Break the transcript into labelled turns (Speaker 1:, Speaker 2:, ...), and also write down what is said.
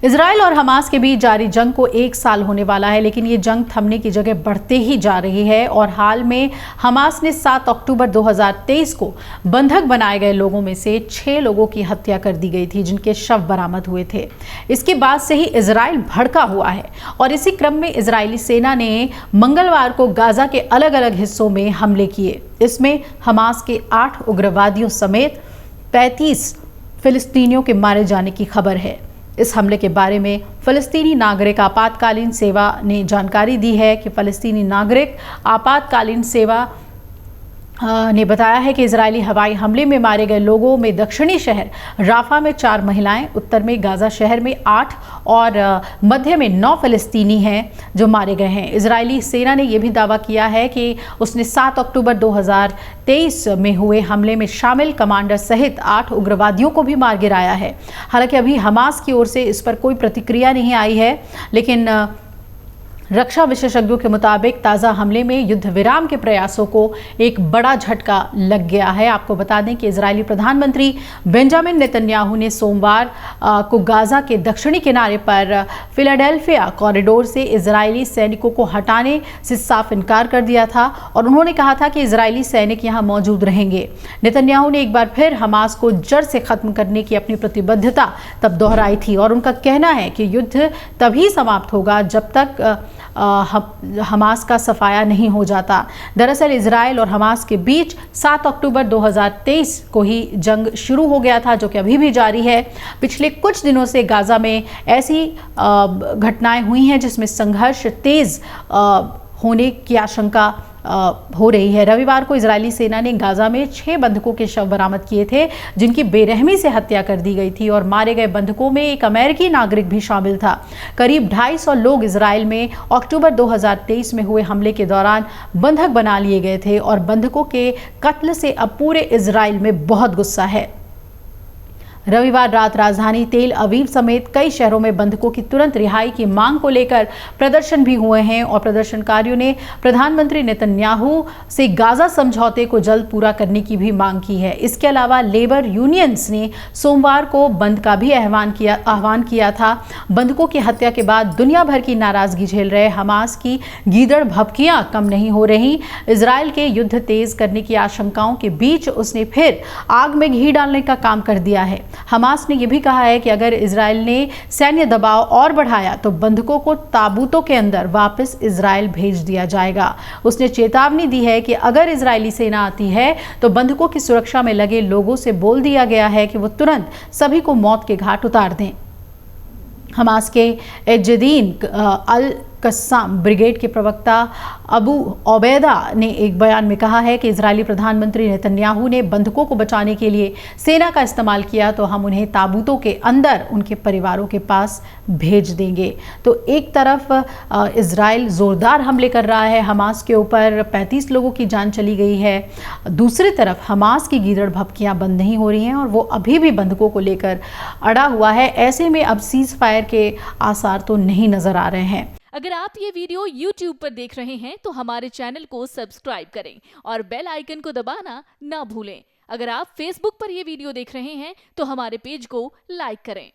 Speaker 1: Israel और Hamas के बीच जारी जंग को 1 साल होने वाला है, लेकिन ये जंग थमने की जगह बढ़ते ही जा रही है। और हाल में हमास ने 7 अक्टूबर 2023 को बंधक बनाए गए लोगों में से 6 लोगों की हत्या कर दी गई थी, जिनके शव बरामद हुए थे। इसके बाद से ही इजराइल भड़का हुआ है और इसी क्रम में इजरायली सेना ने मंगलवार को गाजा के अलग अलग हिस्सों में हमले किए। इसमें हमास के 8 उग्रवादियों समेत 35 फिलिस्तीनियों के मारे जाने की खबर है। इस हमले के बारे में फ़लस्तीनी नागरिक आपातकालीन सेवा ने जानकारी दी है कि फ़लस्तीनी नागरिक आपातकालीन सेवा ने बताया है कि इजरायली हवाई हमले में मारे गए लोगों में दक्षिणी शहर राफा में 4 महिलाएं, उत्तर में गाजा शहर में 8 और मध्य में 9 फ़लस्तीनी हैं जो मारे गए हैं। इजरायली सेना ने यह भी दावा किया है कि उसने 7 अक्टूबर 2023 में हुए हमले में शामिल कमांडर सहित 8 उग्रवादियों को भी मार गिराया है। हालांकि अभी हमास की ओर से इस पर कोई प्रतिक्रिया नहीं आई है, लेकिन रक्षा विशेषज्ञों के मुताबिक ताज़ा हमले में युद्ध विराम के प्रयासों को एक बड़ा झटका लग गया है। आपको बता दें कि इजरायली प्रधानमंत्री बेंजामिन नेतन्याहू ने सोमवार को गाजा के दक्षिणी किनारे पर फिलाडेल्फिया कॉरिडोर से इजरायली सैनिकों को हटाने से साफ इनकार कर दिया था और उन्होंने कहा था कि इजरायली सैनिक यहां मौजूद रहेंगे। नेतन्याहू ने एक बार फिर हमास को जड़ से खत्म करने की अपनी प्रतिबद्धता तब दोहराई थी और उनका कहना है कि युद्ध तभी समाप्त होगा जब तक हमास का सफाया नहीं हो जाता। दरअसल इजराइल और हमास के बीच 7 अक्टूबर 2023 को ही जंग शुरू हो गया था, जो कि अभी भी जारी है। पिछले कुछ दिनों से गाजा में ऐसी घटनाएं हुई हैं जिसमें संघर्ष तेज होने की आशंका हो रही है। रविवार को इजरायली सेना ने गाजा में 6 बंधकों के शव बरामद किए थे, जिनकी बेरहमी से हत्या कर दी गई थी और मारे गए बंधकों में एक अमेरिकी नागरिक भी शामिल था। करीब 250 लोग इजराइल में अक्टूबर 2023 में हुए हमले के दौरान बंधक बना लिए गए थे और बंधकों के कत्ल से अब पूरे इजराइल में बहुत गुस्सा है। रविवार रात राजधानी तेल अवीव समेत कई शहरों में बंधकों की तुरंत रिहाई की मांग को लेकर प्रदर्शन भी हुए हैं और प्रदर्शनकारियों ने प्रधानमंत्री नेतन्याहू से गाजा समझौते को जल्द पूरा करने की भी मांग की है। इसके अलावा लेबर यूनियंस ने सोमवार को बंद का भी आह्वान किया था। बंधकों की हत्या के बाद दुनिया भर की नाराजगी झेल रहे हमास की गीदड़ भभकियां कम नहीं हो रही। इजराइल के युद्ध तेज करने की आशंकाओं के बीच उसने फिर आग में घी डालने का काम कर दिया है। हमास ने यह भी कहा है कि अगर इजराइल ने सैन्य दबाव और बढ़ाया तो बंधकों को ताबूतों के अंदर वापस इजराइल भेज दिया जाएगा। उसने चेतावनी दी है कि अगर इजरायली सेना आती है तो बंधकों की सुरक्षा में लगे लोगों से बोल दिया गया है कि वो तुरंत सभी को मौत के घाट उतार दें। हमास के एज्जुद्दीन अल कस्साम ब्रिगेड के प्रवक्ता अबू ओबैदा ने एक बयान में कहा है कि इजरायली प्रधानमंत्री नेतन्याहू ने बंधकों को बचाने के लिए सेना का इस्तेमाल किया तो हम उन्हें ताबूतों के अंदर उनके परिवारों के पास भेज देंगे। तो एक तरफ इजराइल जोरदार हमले कर रहा है हमास के ऊपर, 35 लोगों की जान चली गई है। दूसरी तरफ हमास की गीदड़ भभकियां बंद नहीं हो रही हैं और वो अभी भी बंधकों को लेकर अड़ा हुआ है। ऐसे में अब सीज फायर के आसार तो नहीं नजर आ रहे हैं।
Speaker 2: अगर आप ये वीडियो YouTube पर देख रहे हैं तो हमारे चैनल को सब्सक्राइब करें और बेल आइकन को दबाना ना भूलें। अगर आप Facebook पर ये वीडियो देख रहे हैं तो हमारे पेज को लाइक करें।